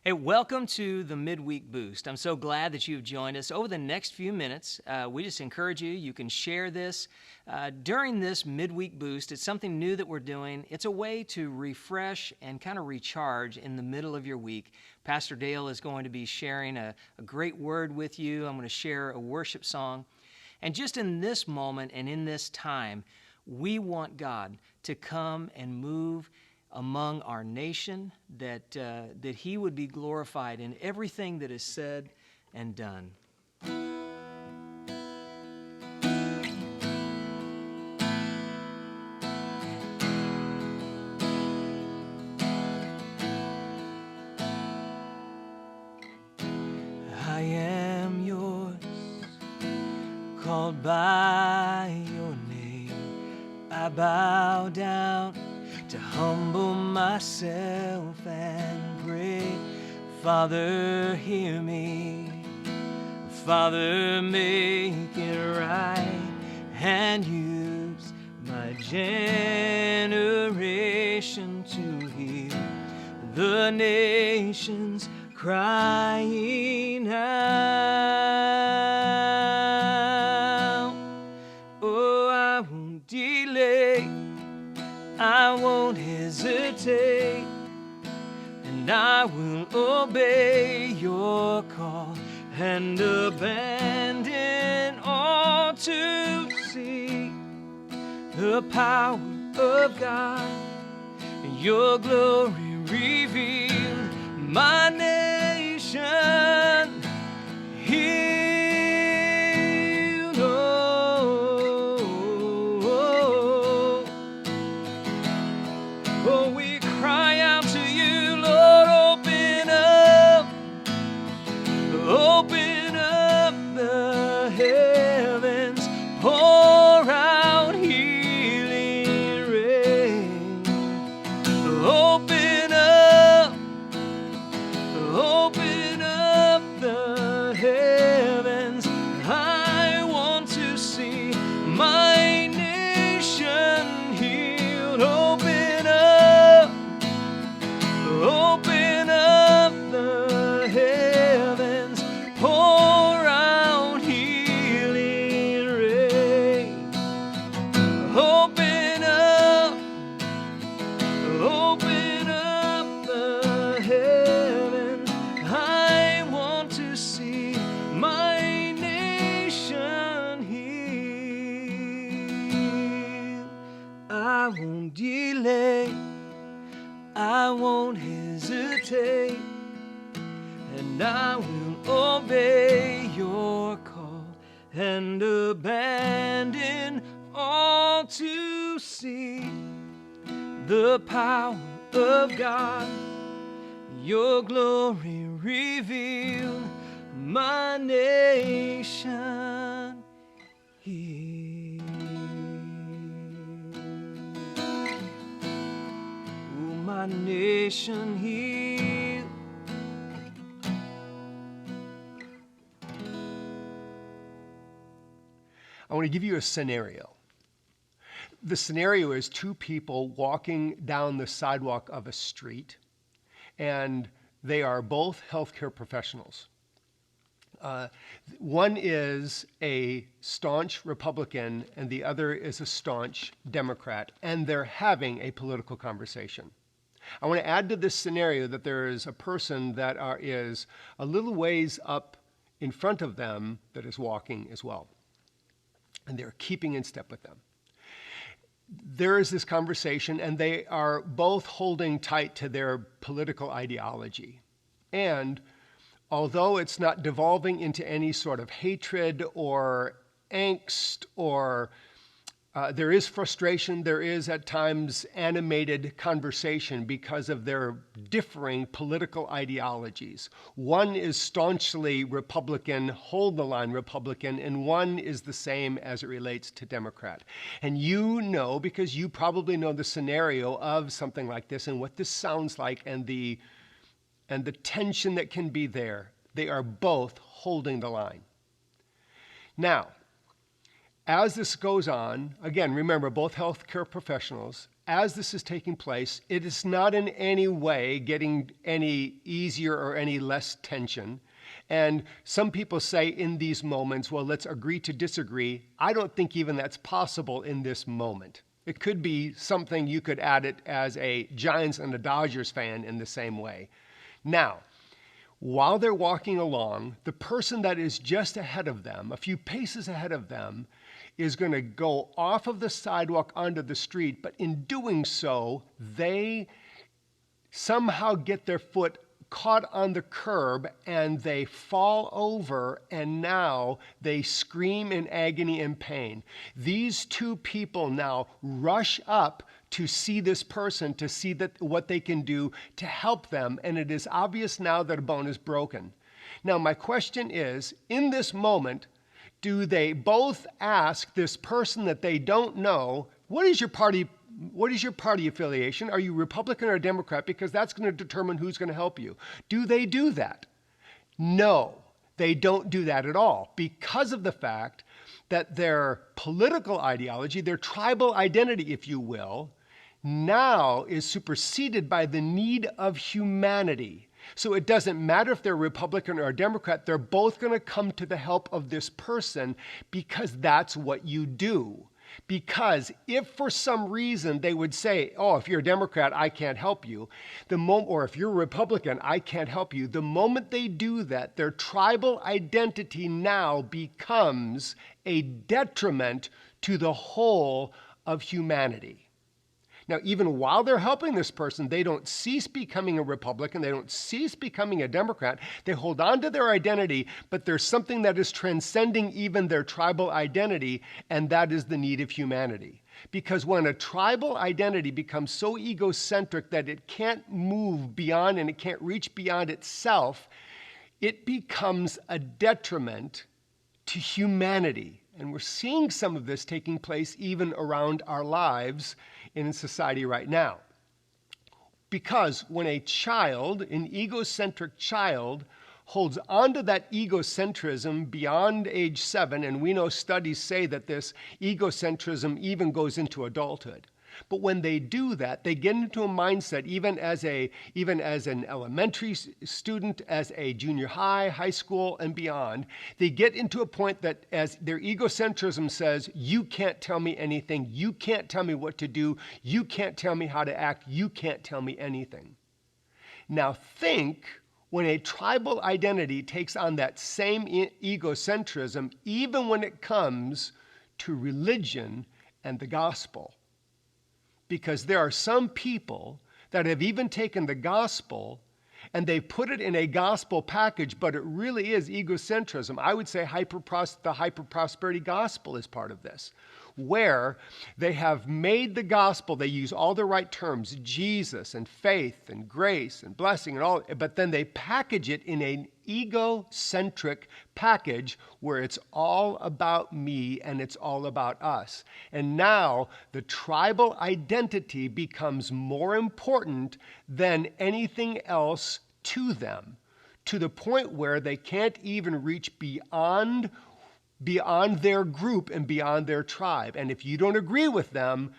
Hey, welcome to the Midweek Boost. I'm so glad that you've joined us. Over the next few minutes, we just encourage you can share this. During this Midweek Boost, it's something new that we're doing. It's a way to refresh and kind of recharge in the middle of your week. Pastor Dale is going to be sharing a great word with you. I'm going to share a worship song. And just in this moment and in this time, we want God to come and move among our nation, that He would be glorified in everything that is said and done. I am yours, called by your name. I bow down to humble myself and pray. Father, hear me. Father, make it right and use my generation to heal the nations crying out. Oh, I won't delay, I won't hesitate, and I will obey your call and abandon all to see the power of God and your glory revealed. My nation healed. Oh, we cry out to you, Lord, open up the heavens, pour out healing rain. Open up the heavens. I want to see my nation healed. Open up the heavens, pour out healing rain. Open up the heavens. I want to see my nation healed. I won't delay, I won't hesitate, and I will obey your call and abandon all to see the power of God, your glory revealed. My nation healed. Oh, my nation healed. I want to give you a scenario. The scenario is two people walking down the sidewalk of a street, and they are both healthcare professionals. One is a staunch Republican and the other is a staunch Democrat, and they're having a political conversation. I want to add to this scenario that there is a person that is a little ways up in front of them that is walking as well, and they're keeping in step with them. There is this conversation, and they are both holding tight to their political ideology. And although it's not devolving into any sort of hatred or angst or there is frustration, there is at times animated conversation because of their differing political ideologies. One is staunchly Republican, hold the line Republican, and one is the same as it relates to Democrat. And you know, because you probably know the scenario of something like this and what this sounds like and the tension that can be there. They are both holding the line. Now, as this goes on, again, remember, both healthcare professionals, as this is taking place, it is not in any way getting any easier or any less tension. And some people say in these moments, well, let's agree to disagree. I don't think even that's possible in this moment. It could be something you could add it as a Giants and a Dodgers fan in the same way. Now, while they're walking along, the person that is just ahead of them, a few paces ahead of them, is going to go off of the sidewalk onto the street, but in doing so, they somehow get their foot caught on the curb and they fall over, and now they scream in agony and pain. These two people now rush up to see this person, to see that what they can do to help them, and it is obvious now that a bone is broken. Now my question is, in this moment, do they both ask this person that they don't know, what is your party affiliation? Are you Republican or Democrat? Because that's going to determine who's going to help you. Do they do that? No, they don't do that at all, because of the fact that their political ideology, their tribal identity, if you will, now is superseded by the need of humanity. So it doesn't matter if they're Republican or a Democrat, they're both going to come to the help of this person, because that's what you do. Because if for some reason they would say, oh, if you're a Democrat, I can't help you, or if you're a Republican, I can't help you, the moment they do that, their tribal identity now becomes a detriment to the whole of humanity. Now, even while they're helping this person, they don't cease becoming a Republican. They don't cease becoming a Democrat. They hold on to their identity, but there's something that is transcending even their tribal identity, and that is the need of humanity. Because when a tribal identity becomes so egocentric that it can't move beyond and it can't reach beyond itself, it becomes a detriment to humanity. And we're seeing some of this taking place even around our lives in society right now. Because when a child, an egocentric child, holds onto that egocentrism beyond age 7, and we know studies say that this egocentrism even goes into adulthood. But when they do that, they get into a mindset, even as an elementary student, as a junior high, high school, and beyond, they get into a point that as their egocentrism says, you can't tell me anything, you can't tell me what to do, you can't tell me how to act, you can't tell me anything. Now think when a tribal identity takes on that same egocentrism, even when it comes to religion and the gospel. Because there are some people that have even taken the gospel and they put it in a gospel package, but it really is egocentrism. I would say the hyper-prosperity gospel is part of this, where they have made the gospel, they use all the right terms, Jesus and faith and grace and blessing and all, but then they package it in an egocentric package where it's all about me and it's all about us. And now the tribal identity becomes more important than anything else to them, to the point where they can't even reach beyond their group and beyond their tribe. And if you don't agree with them,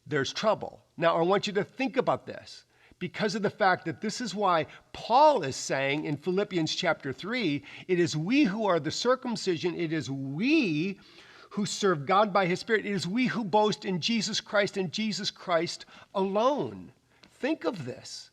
there's trouble. Now, I want you to think about this, because of the fact that this is why Paul is saying in Philippians chapter 3, it is we who are the circumcision, it is we who serve God by his Spirit, it is we who boast in Jesus Christ and Jesus Christ alone. Think of this.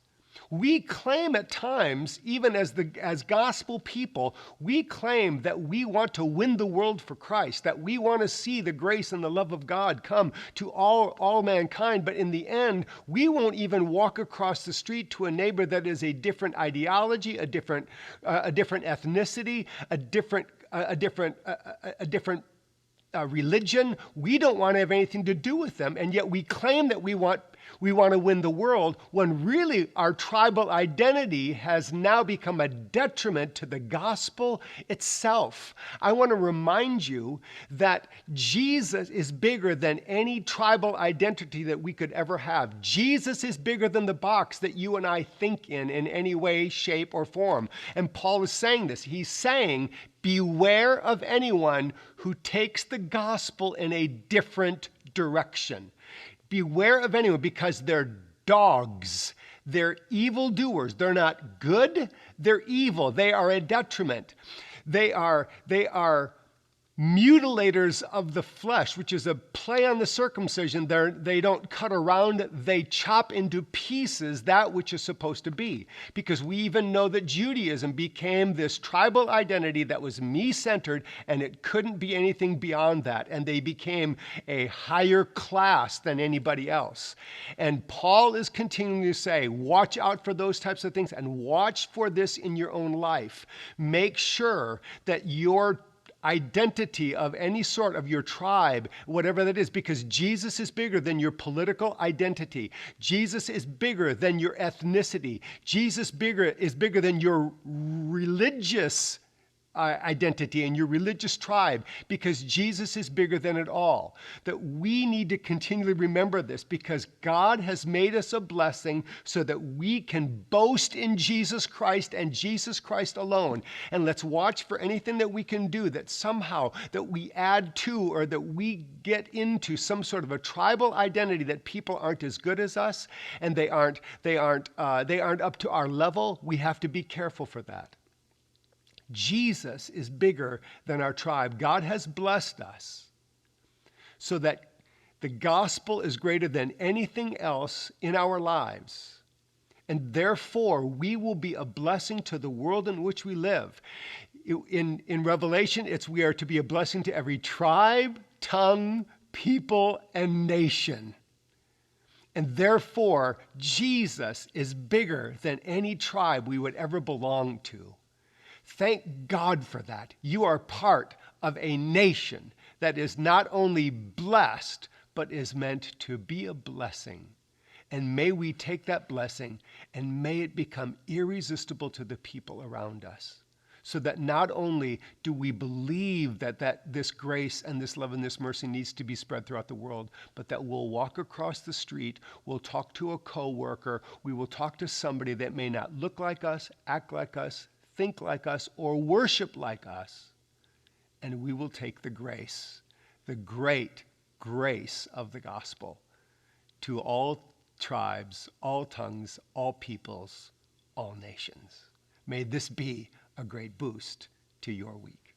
We claim at times, even as gospel people, we claim that we want to win the world for Christ, that we want to see the grace and the love of God come to all mankind. But in the end, we won't even walk across the street to a neighbor that is a different ideology, a different ethnicity, a different religion. We don't want to have anything to do with them, and yet we claim that we want to win the world, when really our tribal identity has now become a detriment to the gospel itself. I want to remind you that Jesus is bigger than any tribal identity that we could ever have. Jesus is bigger than the box that you and I think in any way, shape, or form. And Paul is saying this. He's saying, beware of anyone who takes the gospel in a different direction. Beware of anyone, because they're dogs. They're evildoers. They're not good. They're evil. They are a detriment. They are mutilators of the flesh, which is a play on the circumcision. They don't cut around, they chop into pieces that which is supposed to be. Because we even know that Judaism became this tribal identity that was me-centered, and it couldn't be anything beyond that. And they became a higher class than anybody else. And Paul is continuing to say, watch out for those types of things, and watch for this in your own life. Make sure that your identity of any sort of your tribe, whatever that is, because Jesus is bigger than your political identity. Jesus is bigger than your ethnicity. Jesus is bigger than your religious identity and your religious tribe, because Jesus is bigger than it all. That we need to continually remember this, because God has made us a blessing so that we can boast in Jesus Christ and Jesus Christ alone. And let's watch for anything that we can do that somehow that we add to, or that we get into some sort of a tribal identity that people aren't as good as us and they aren't up to our level. We have to be careful for that. Jesus is bigger than our tribe. God has blessed us so that the gospel is greater than anything else in our lives. And therefore, we will be a blessing to the world in which we live. In Revelation, we are to be a blessing to every tribe, tongue, people, and nation. And therefore, Jesus is bigger than any tribe we would ever belong to. Thank God for that. You are part of a nation that is not only blessed, but is meant to be a blessing. And may we take that blessing and may it become irresistible to the people around us. So that not only do we believe that this grace and this love and this mercy needs to be spread throughout the world, but that we'll walk across the street, we'll talk to a coworker, we will talk to somebody that may not look like us, act like us, think like us, or worship like us, and we will take the grace, the great grace of the gospel to all tribes, all tongues, all peoples, all nations. May this be a great boost to your week.